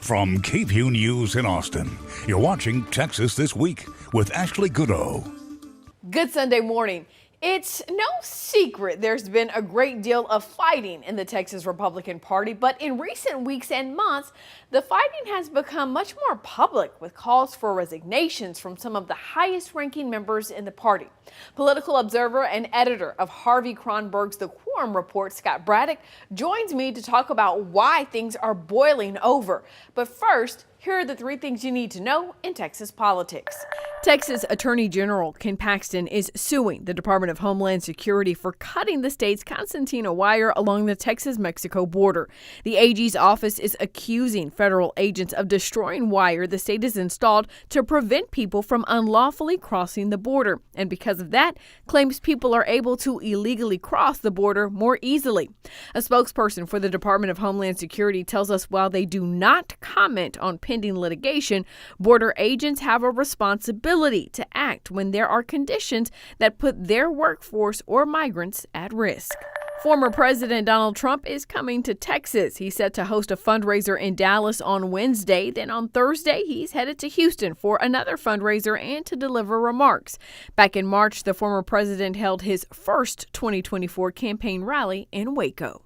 From KVUE News in Austin, you're watching Texas This Week with Ashley Goodo. Good Sunday morning. It's no secret there's been a great deal of fighting in the Texas Republican Party, but in recent weeks and months, the fighting has become much more public with calls for resignations from some of the highest ranking members in the party. Political observer and editor of Harvey Kronberg's The Quorum report, Scott Braddock, joins me to talk about why things are boiling over. But first, here are the 3 things you need to know in Texas politics. Texas Attorney General Ken Paxton is suing the Department of Homeland Security for cutting the state's concertina wire along the Texas-Mexico border. The AG's office is accusing federal agents of destroying wire the state has installed to prevent people from unlawfully crossing the border, and because of that, claims people are able to illegally cross the border more easily. A spokesperson for the Department of Homeland Security tells us while they do not comment on pending litigation, border agents have a responsibility to act when there are conditions that put their workforce or migrants at risk. Former President Donald Trump is coming to Texas. He's set to host a fundraiser in Dallas on Wednesday. Then on Thursday, he's headed to Houston for another fundraiser and to deliver remarks. Back in March, the former president held his first 2024 campaign rally in Waco.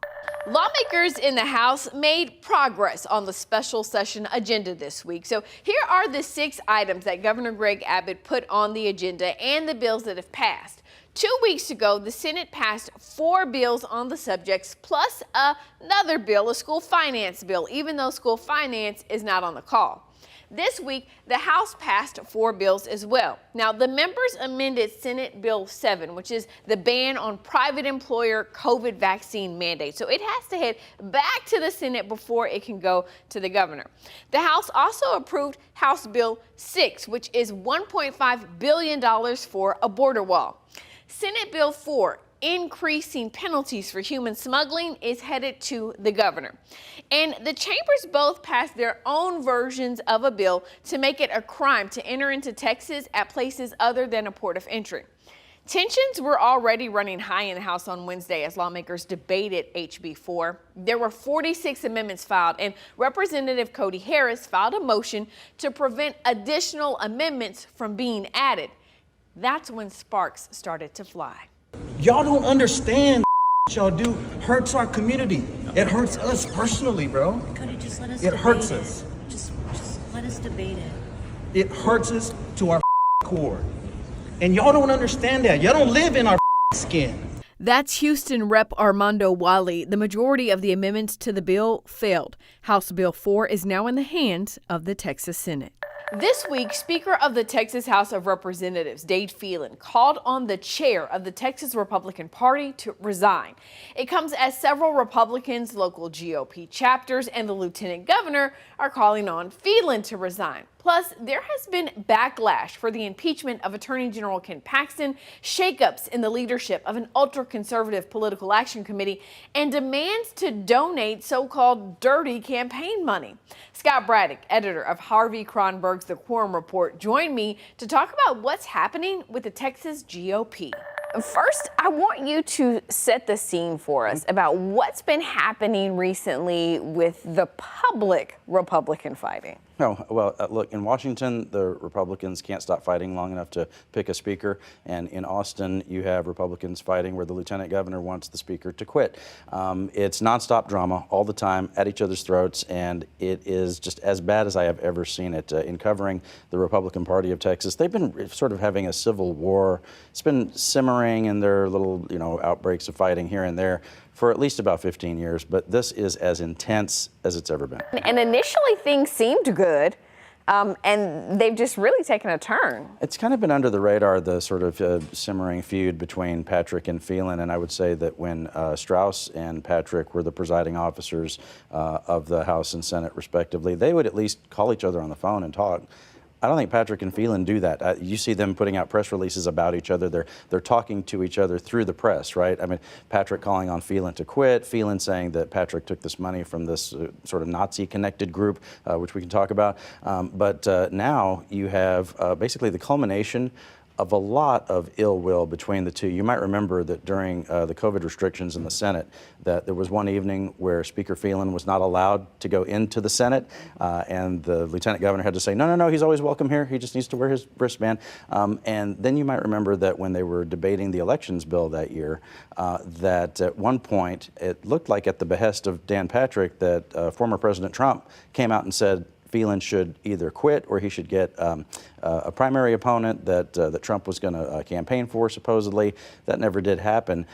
Lawmakers in the House made progress on the special session agenda this week. So here are the 6 items that Governor Greg Abbott put on the agenda and the bills that have passed. 2 weeks ago, the Senate passed 4 bills on the subjects, plus another bill, a school finance bill, even though school finance is not on the call. This week, the House passed 4 bills as well. Now, the members amended Senate Bill 7, which is the ban on private employer COVID vaccine mandate. So it has to head back to the Senate before it can go to the governor. The House also approved House Bill 6, which is $1.5 billion for a border wall. Senate Bill 4, increasing penalties for human smuggling, is headed to the governor. And the chambers both passed their own versions of a bill to make it a crime to enter into Texas at places other than a port of entry. Tensions were already running high in the House on Wednesday as lawmakers debated HB 4. There were 46 amendments filed, and Representative Cody Harris filed a motion to prevent additional amendments from being added. That's when sparks started to fly. Y'all don't understand y'all do hurts our community. It hurts us personally, bro. Cody, just let us It hurts us. Just let us debate it. It hurts us to our core. And y'all don't understand that. Y'all don't live in our skin. That's Houston Rep. Armando Wally. The majority of the amendments to the bill failed. House Bill 4 is now in the hands of the Texas Senate. This week, Speaker of the Texas House of Representatives, Dade Phelan, called on the chair of the Texas Republican Party to resign. It comes as several Republicans, local GOP chapters, and the lieutenant governor are calling on Phelan to resign. Plus, there has been backlash for the impeachment of Attorney General Ken Paxton, shakeups in the leadership of an ultra-conservative political action committee, and demands to donate so-called dirty campaign money. Scott Braddock, editor of Harvey Kronberg's The Quorum report, joined me to talk about what's happening with the Texas GOP. First, I want you to set the scene for us about what's been happening recently with the public Republican fighting. No, well, look, in Washington, the Republicans can't stop fighting long enough to pick a speaker. And in Austin, you have Republicans fighting where the lieutenant governor wants the speaker to quit. It's nonstop drama all the time at each other's throats, and it is just as bad as I have ever seen it. In covering the Republican Party of Texas, they've been sort of having a civil war. It's been simmering in their little, outbreaks of fighting here and there for at least about 15 years, but this is as intense as it's ever been. And initially things seemed good, and they've just really taken a turn. It's kind of been under the radar, the sort of simmering feud between Patrick and Phelan, and I would say that when Strauss and Patrick were the presiding officers of the House and Senate respectively, they would at least call each other on the phone and talk. I don't think Patrick and Phelan do that. You see them putting out press releases about each other. They're talking to each other through the press, right? I mean, Patrick calling on Phelan to quit, Phelan saying that Patrick took this money from this sort of Nazi-connected group, which we can talk about. But now you have basically the culmination of a lot of ill will between the two. You might remember that during the COVID restrictions in the Senate, that there was one evening where Speaker Phelan was not allowed to go into the Senate, and the Lieutenant Governor had to say, no, he's always welcome here. He just needs to wear his wristband. And then you might remember that when they were debating the elections bill that year, that at one point, it looked like at the behest of Dan Patrick that former President Trump came out and said, Phelan should either quit or he should get a primary opponent that Trump was going to campaign for, supposedly. That never did happen.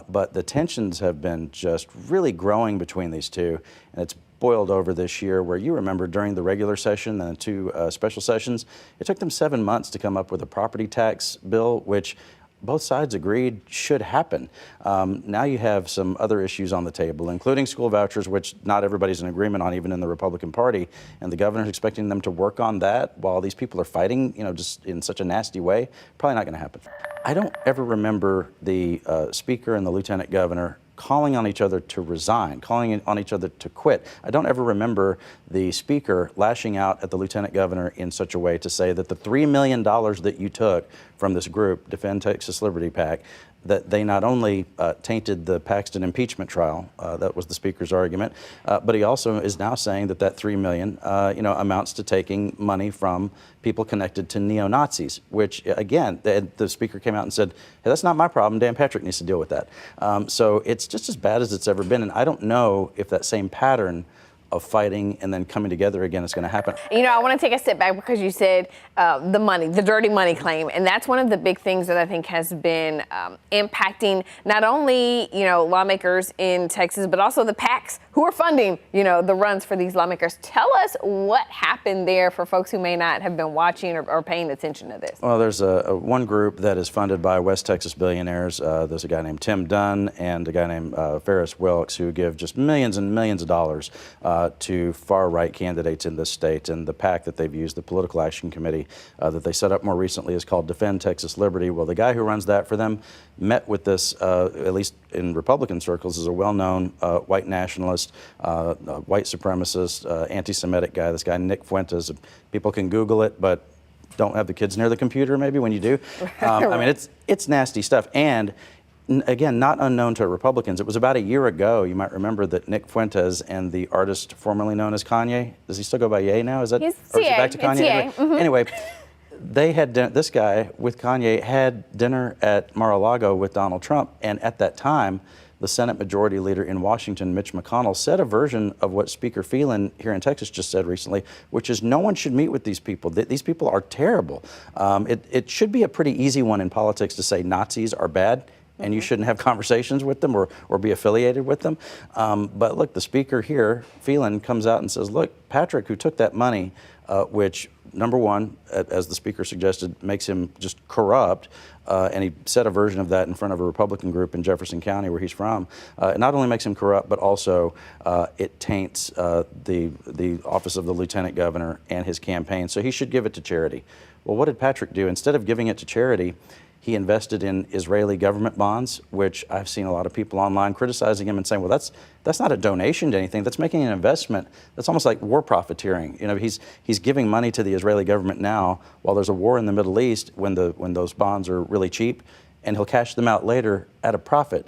But the tensions have been just really growing between these two. And it's boiled over this year, where you remember during the regular session and the two special sessions, it took them 7 months to come up with a property tax bill, which both sides agreed should happen. Now you have some other issues on the table, including school vouchers, which not everybody's in agreement on, even in the Republican Party. And the governor's expecting them to work on that while these people are fighting, just in such a nasty way. Probably not going to happen. I don't ever remember the speaker and the lieutenant governor calling on each other to resign, calling on each other to quit. I don't ever remember the speaker lashing out at the lieutenant governor in such a way to say that the $3 million that you took from this group, Defend Texas Liberty PAC, that they not only tainted the Paxton impeachment trial, that was the speaker's argument, but he also is now saying that that $3 million, amounts to taking money from people connected to neo-Nazis, which, again, the speaker came out and said, hey, that's not my problem. Dan Patrick needs to deal with that. So it's just as bad as it's ever been, and I don't know if that same pattern of fighting and then coming together again is going to happen. I want to take a step back because you said the money, the dirty money claim. And that's one of the big things that I think has been impacting not only, lawmakers in Texas, but also the PACs who are funding, the runs for these lawmakers. Tell us what happened there for folks who may not have been watching or paying attention to this. Well, there's one group that is funded by West Texas billionaires. There's a guy named Tim Dunn and a guy named Ferris Wilkes, who give just millions and millions of dollars to far-right candidates in this state. And the PAC that they've used, the Political Action Committee that they set up more recently, is called Defend Texas Liberty. Well, the guy who runs that for them met with this, at least in Republican circles, as a well-known white nationalist, white supremacist, anti-Semitic guy, this guy Nick Fuentes. People can Google it, but don't have the kids near the computer maybe when you do. I mean, it's nasty stuff. And again, not unknown to Republicans. It was about a year ago, you might remember, that Nick Fuentes and the artist formerly known as Kanye, does he still go by Ye now? Is that, or is it back to Kanye? Anyway, they had this guy with Kanye had dinner at Mar-a-Lago with Donald Trump, and at that time, the Senate Majority Leader in Washington, Mitch McConnell, said a version of what Speaker Phelan here in Texas just said recently, which is no one should meet with these people. These people are terrible. It should be a pretty easy one in politics to say Nazis are bad, and you shouldn't have conversations with them or be affiliated with them. But look, the speaker here, Phelan, comes out and says, look, Patrick, who took that money, which, number one, as the speaker suggested, makes him just corrupt, and he said a version of that in front of a Republican group in Jefferson County, where he's from. It not only makes him corrupt, but also it taints the office of the lieutenant governor and his campaign. So he should give it to charity. Well, what did Patrick do? Instead of giving it to charity, he invested in Israeli government bonds, which I've seen a lot of people online criticizing him and saying, well, that's not a donation to anything. That's making an investment. That's almost like war profiteering. He's giving money to the Israeli government now while there's a war in the Middle East when those bonds are really cheap, and he'll cash them out later at a profit.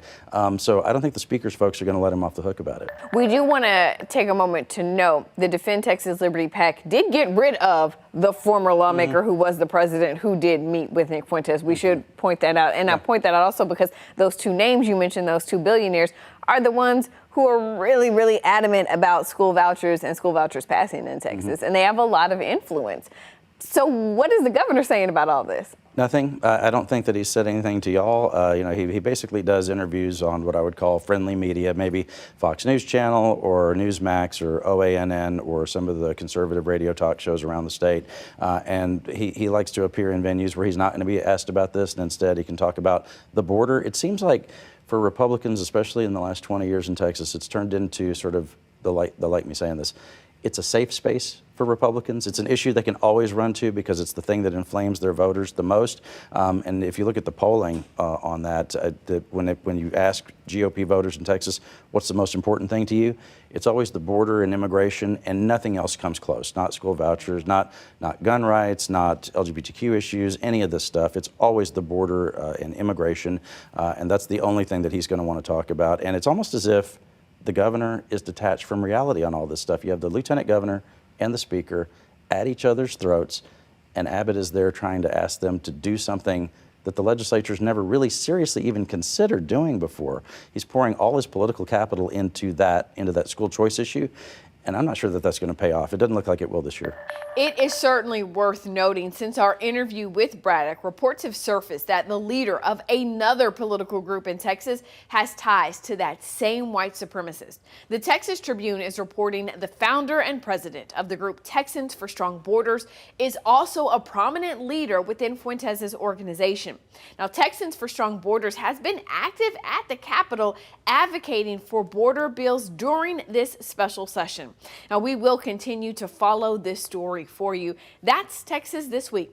So I don't think the speaker's folks are going to let him off the hook about it. We do want to take a moment to note the Defend Texas Liberty PAC did get rid of the former lawmaker who was the president, who did meet with Nick Fuentes. We should point that out. And I point that out also because those two names you mentioned, those two billionaires, are the ones who are really, really adamant about school vouchers and school vouchers passing in Texas. And they have a lot of influence. So what is the governor saying about all this? Nothing. I don't think that he said anything to y'all. He basically does interviews on what I would call friendly media, maybe Fox News Channel or Newsmax or OANN or some of the conservative radio talk shows around the state. And he likes to appear in venues where he's not going to be asked about this, and instead he can talk about the border. It seems like for Republicans, especially in the last 20 years in Texas, it's turned into sort of, they'll like me saying this, it's a safe space for for Republicans. It's an issue they can always run to because it's the thing that inflames their voters the most. And if you look at the polling on that, when you ask GOP voters in Texas, what's the most important thing to you? It's always the border and immigration, and nothing else comes close. Not school vouchers, not gun rights, not LGBTQ issues, any of this stuff. It's always the border and immigration, and that's the only thing that he's going to want to talk about. And it's almost as if the governor is detached from reality on all this stuff. You have the lieutenant governor and the speaker at each other's throats, and Abbott is there trying to ask them to do something that the legislature's never really seriously even considered doing before. He's pouring all his political capital into that school choice issue, and I'm not sure that that's going to pay off. It doesn't look like it will this year. It is certainly worth noting, since our interview with Braddock, reports have surfaced that the leader of another political group in Texas has ties to that same white supremacist. The Texas Tribune is reporting the founder and president of the group Texans for Strong Borders is also a prominent leader within Fuentes' organization. Now, Texans for Strong Borders has been active at the Capitol advocating for border bills during this special session. Now, we will continue to follow this story for you. That's Texas This Week.